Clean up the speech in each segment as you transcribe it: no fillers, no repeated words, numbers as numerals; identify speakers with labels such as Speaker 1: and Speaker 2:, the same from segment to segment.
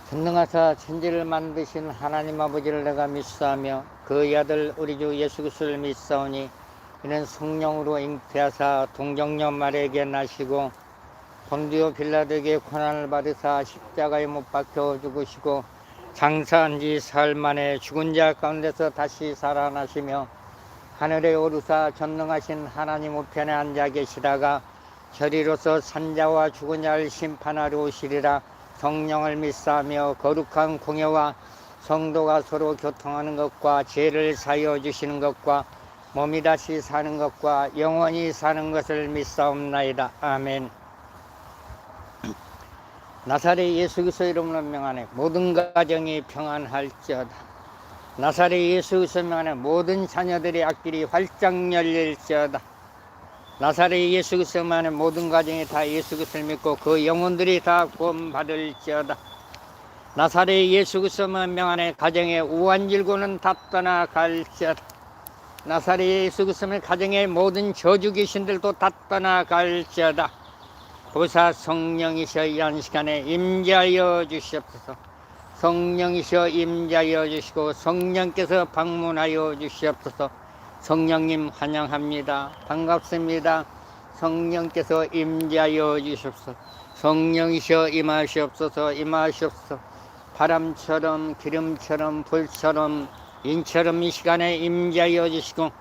Speaker 1: 전능하사 천지를 만드신 하나님 아버지를 내가 믿사오며 그의 아들 우리 주 예수 그리스도를 믿사오니 이는 성령으로 잉태하사 동정녀 마리아에게 나시고 본디오 빌라도에게 고난을 받으사 십자가에 못 박혀 죽으시고 장사한 지 사흘 만에 죽은 자 가운데서 다시 살아나시며 하늘에 오르사 전능하신 하나님 우편에 앉아 계시다가 저리로서 산자와 죽은 자를 심판하러 오시리라. 성령을 믿사하며 거룩한 공예와 성도가 서로 교통하는 것과 죄를 사하여 주시는 것과 몸이 다시 사는 것과 영원히 사는 것을 믿사옵나이다. 아멘. 나사렛 예수 그리스도 이름으로 명하네 모든 가정이 평안할지어다. 나사렛 예수 그리스도 명하네 모든 자녀들의 앞길이 활짝 열릴지어다. 나사렛 예수 그리스도 명하네 모든 가정이 다 예수 그리스도를 믿고 그 영혼들이 다 구원 받을지어다. 나사렛 예수 그리스도 명하네 가정의 우한 질고는 다 떠나갈지어다. 나사렛 예수 그리스도 명하네 가정의 모든 저주 귀신들도 다 떠나갈지어다. 보사 성령이셔 이 한 시간에 임재하여 주시옵소서. 성령이셔 임재하여 주시고 성령께서 방문하여 주시옵소서. 성령님 환영합니다. 반갑습니다. 성령께서 임재하여 주시옵소서. 성령이셔 임하시옵소서. 임하시옵소서. 바람처럼 기름처럼 불처럼 인처럼 이 시간에 임재하여 주시고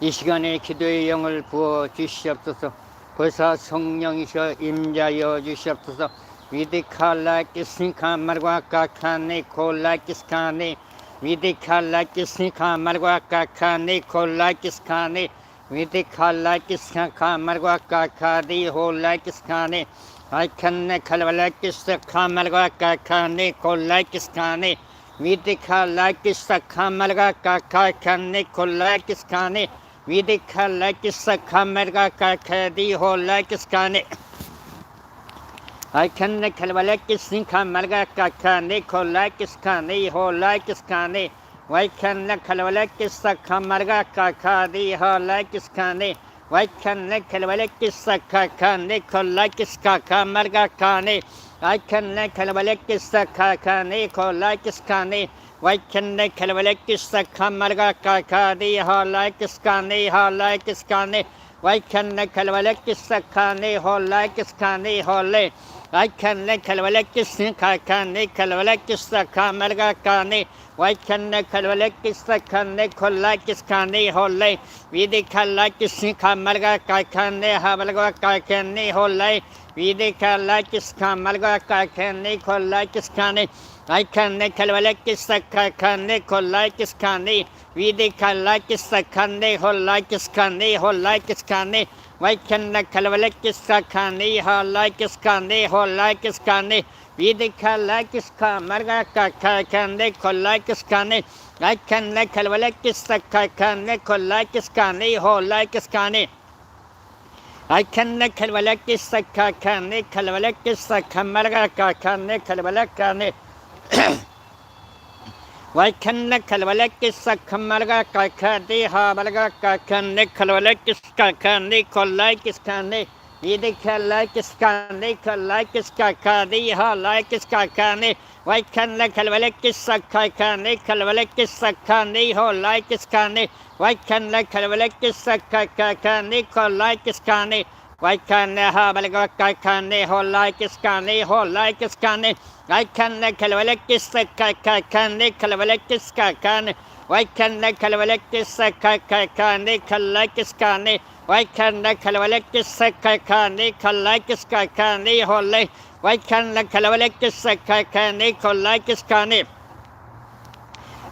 Speaker 1: 이 시간에 기도의 영을 부어 주시옵소서. 벌써 성령이셔 임재하여 주시옵소서. 위디칼라키스니카 말과 까카네 콜라키스카네 위디칼라키스니카 말과 까카네 콜라키스카네 위디칼라키스니카 말과 까카디 홀라키스카네 아이칸네 칼발라키스카 말과 까카네 콜라키스카네 위디칼라키스카 말과 까카네 콜라키스카네 위디칼라키스카 말과 까카디 홀라키스카네 I can Kalvalakisnika Margakane, Kolakiscane, Holakiscane, why can Kalvalakisaka Margakadi, Holakiscane, why can Kalvalakisaka, Kolakisaka Margakane, I can Kalvalakisaka, Kolakiscane, why can Kalvalakisaka Margakadi, Holakiscane, Holakiscane, why can Kalvalakisakane, Holakiscane, Hole. I can Kalvalakis Kakane, Kalvalakisaka Margakane, why can Kalvalakisakane, Kolakiscane, Hole, Vidikalakisika Margakane, Havalakane, Hole, Vidikalakisaka Margakane, Kolakiscane, I can Kalvalakisakane, Kolakiscane, Vidikalakisakane, Holakiscane, Holakiscane, why can Kalvalakisakane, Holakiscane, Holakiscane, Vidikalakiska, Margakakane, Kolakiscane, I can Kalvalakisakane, Kolakiscane, Holakiscane. I can Kalvalakisakane, Kalvalakisakamargakane, Kalvalakane. Why can Kalvalakisakamargakakadi, Habalagakane, Kalvalakisakane, Kolakiscane, Vidikalakiskane, Kolakisakadi, Halakiskakane, why can Kalvalakisakane, Kalvalakisakane, Holakiskane, why can Kalvalakisakane, Kolakiscane, why can Habalagakane, Holakiskane, Holakiskane, I can Kalvalakisakane, Kalvalakisakane, why can Kalvalakisakane, Kalakiscane, why can Kalvalakisakane, Kalakiscane, Hole, why can Kalvalakisakane, Kolakiscane,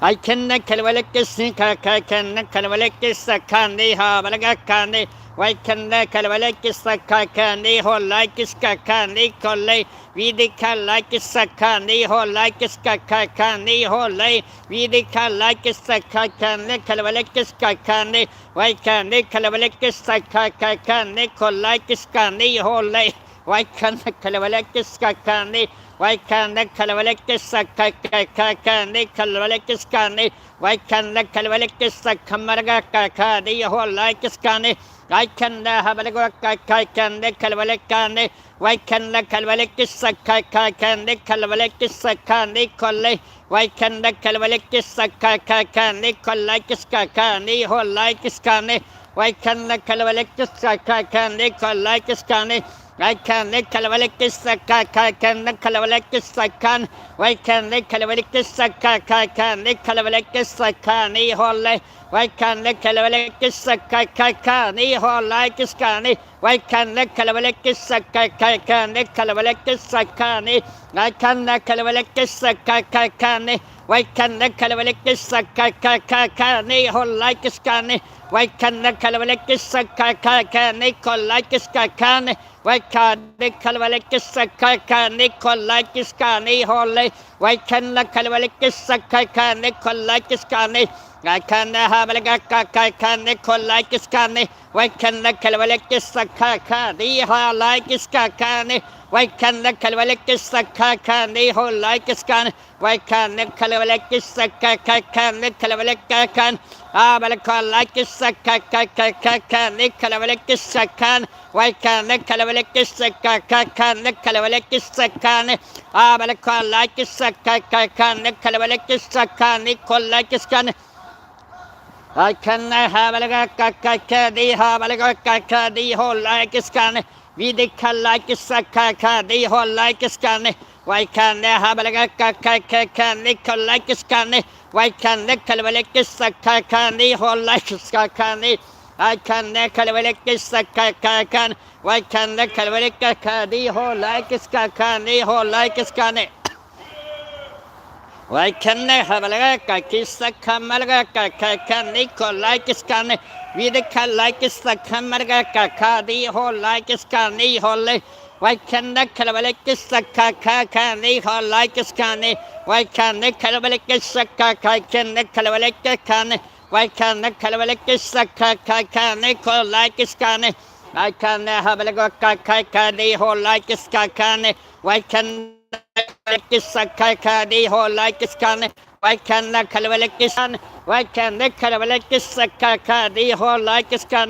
Speaker 1: I can Kalvalakisakane, Kalvalakisakane, Habalagakane, why can Kalvalakisakane, Holakiskakane, Kole, Vidikalakisakane, Holakiskakane, Hole, Vidikalakisakane, Kalvalakisakane, why can Kalvalakisakane, Kolakiscane, Hole, why can Kalvalakisakane, why can Kalvalakisakane, Kalvalakiscane, why can Kalvalakisakamargakakadi, Holakiskane, Kaikkanda habalego kaikkande kalvalekande Vaikkanda kalvalekissa kaikkande kalvalekissa kandi kolle Vaikkanda kalvalekissa kaikkande kollaikissa kandi hollaikissa Vaikkanda kalvalekissa kaikkande kollaikissa Vaikkanda kalvalekissa kaikkande kalvalekissa kan Vaikkanda kalvalekissa kaikkande kalvalekissa kandi holle Vaikkanda kalvalekissa kaikkande hollaikissa Vaikkanda kalvalekissa kaikkande kalvalekissa kandi Vaikkanda kalvalekissa kaikkande Vaikkanda kalvalekissa kaikkande hollaikissa Vaikkanda kalvalekissa kaikkande kollaikissa kandi Vaikkanda kalvalekissa kaikkande kollaikissa holle Vaikkanda kalvalekissa kaikkande kollaikissa Vaikkanda habalga kaikkande kollaikissa Vaikkanda kalvalekissa kaikkande hollaikissa kandi Vaikkanda kalvalekissa kaikkande hollaikissa Vaikkanda kalvalekissa kaikkande kalvalekissa Abalakallaikissa kaikkande kalvalekissa kan Vaikkanda kalvalekissa kaikkande kalvalekissa kan Abalakallaikissa kaikkande kalvalekissa kan kollaikissa Vaikkanda habalga kaikkande hollaikissa Vidikallaikissa kaikkande hollaikissa Vaikkanda habalga kaikkande kollaikissa Vaikkanda kalvalekissa kaikkande hollaikissa kandi Vaikkanda kalvalekissa kaikkande Vaikkanda kalvalekissa kandi hollaikissa kandi hollaikissa Vaikkanda habalga kaikkissa kamalga kaikkande kollaikissa Vidikallaikissa kamalga kaikkande hollaikissa holle Vaikkanda kalvalekissa kaikkande hollaikissa Vaikkanda kalvalekissa kaikkande kalvalekissa Vaikkanda kalvalekissa kaikkande kollaikissa Vaikkanda habalga kaikkande hollaikissa Vaikkanda kalvalekissa kaikkande hollaikissa Vaikkanda kalvalekissa Vaikkanda kalvalekissa kaikkande hollaikissa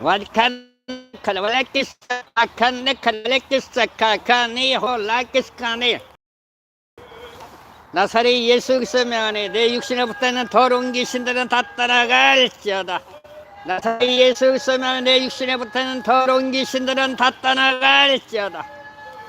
Speaker 1: Vaikkanda kalvalekissa kalvalekissa kaikkande hollaikissa 나사렛 예수 그리스도 명하네 내 육신에부터는 더러운 귀신들은 다 떠나갈지어다 나사렛 예수 그리스도 명하네 내 육신에부터는 더러운 귀신들은 다 떠나갈지어다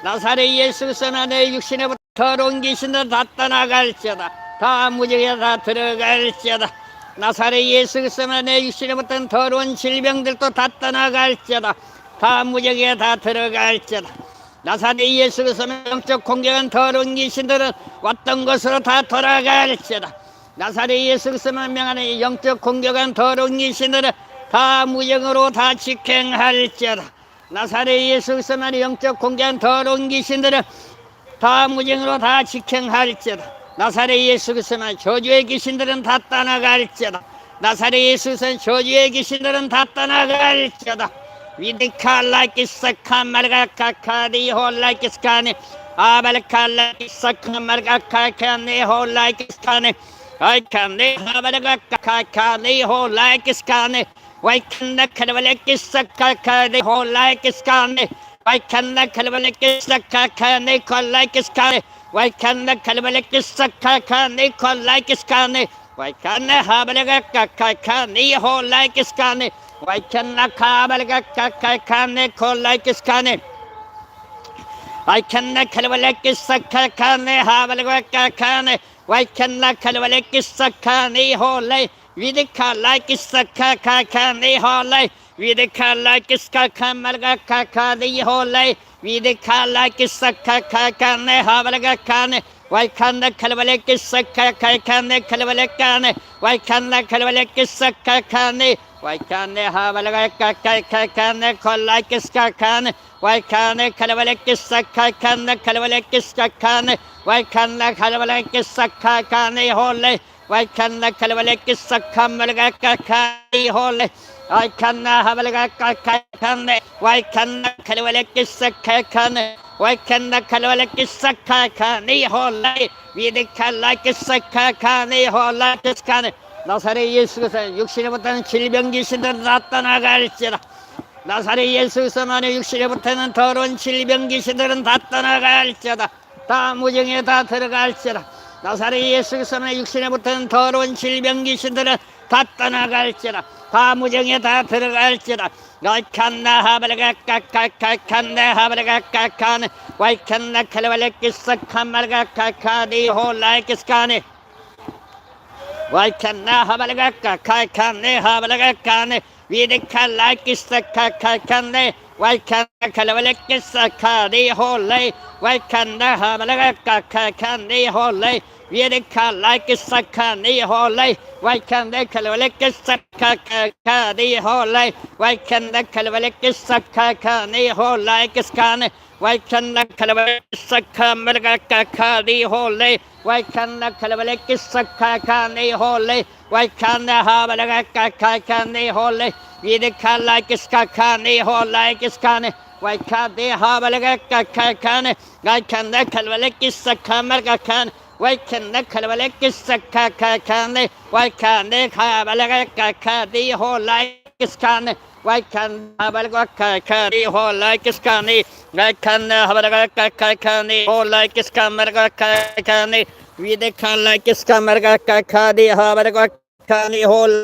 Speaker 1: 나사렛 예수 그리스도 명하네 내 육신에부터 더러운 귀신들은 다 떠나갈지어다 다 무지개 다 들어갈지어다 나사렛 예수 그리스도 명하네 내 육신에부터는 더러운 질병들도 다 떠나갈지어다 다 무지개 다 들어갈지어다 나사렛 예수 그리스도 영적 공격한 더러운 귀신들은 왔던 곳으로 다 돌아갈지어다 나사렛 예수 그리스도 명하는 영적 공격한 더러운 귀신들은 다 무정으로 다 직행할지어다 나사렛 예수 그리스도 명하는 영적 공격한 더러운 귀신들은 다 무정으로 다 직행할지어다 나사렛 예수 그리스도 명하는 저주의 귀신들은 다 떠나갈지어다 나사렛 예수 그리스도 저주의 귀신들은 다 떠나갈지어다 Vidikallaikissa kamarga kakadi hollaikissa Abalakallaikissa kamarga kakadi hollaikissa Vaikkanda habalga kakadi hollaikissa Vaikkanda kalvalekissa kakadi hollaikissa Vaikkanda kalvalekissa kakadi kollaikissa Vaikkanda kalvalekissa kakadi kollaikissa Vaikkanda habalga kakadi hollaikissa Vaikkanda kabalga kakadi kollaikissa Vaikkanda kalvalekissa kakadi habalga kakadi Vaikkanda kalvalekissa kakadi hollai Vidikallaikissa kakadi hollai Vidikallaikissa kamalga kakadi hollai Vidikallaikissa kakadi habalga kakadi Vaikkanda kalvalekissa kakadi kalvalekissa Vaikkanda kalvalekissa kakadi Vaikkanda habalga kakadi kollaikissa kakadi Vaikkanda kalvalekissa kakadi kalvalekissa kakadi Vaikkanda kalvalekissa kakadi hollai Vaikkanda kalvalekissa kamalga kakadi hollai Vaikkanda habalga kakadi Vaikkanda kalvalekissa kakadi 와이칸나 칼발레 키사카카니 홀라이 위데칼라 키사카카니 홀라 키스카네 나사렛 예수께서 육신에 붙는 질병 귀신들은 다 떠나갈지라 나사렛 예수께서 만에 육신에 붙는 더러운 질병 귀신들은 다 떠나갈지라 다 무정에 다 들어갈지라 나사렛 예수께서는 육신에 붙은 더러운 질병 귀신들은 다 떠나갈지라 다 무정에 다 들어갈지라 와이칸나 하바르가 까까까칸나 하바르가 까카네 와이칸나 칼발레 키사카마르가 까카니 홀라이 키스카네 와이칸나 하바르가 까카칸네 하바르가 까네 위데칼라 키사카카칸네 와이칸나 칼발레 키사카니 홀라이 와이칸나 하바르가 까카칸네 홀라이 위데칼라 키사카니 홀라이 와이칸나 칼발레 키사카카니 홀라이 와이칸나 칼발레 키사카카니 홀라이 키스카네 와이칸나 칼발레 키사카마르가 까카니 홀라이 와이칸나 칼발레 키사카카니 홀라이 와이칸나 하바르가 까카카니 홀라이 위데칼라 키사카니 홀라이 키스카네 와이칸네 하바르가 까카카네 와이칸나 칼발레 키사카마르가 칸 와이칸나 칼발레 키사카카네 와이칸네 하바르가 까카니 홀라이 키스카네 와이칸 하바르가 까카니 홀라이 키스카네 와이칸나 하바르가 까카니 홀라이 키스카마르가 까카네 위데칼라 키스카마르가 까카니 하바르가 까카니 홀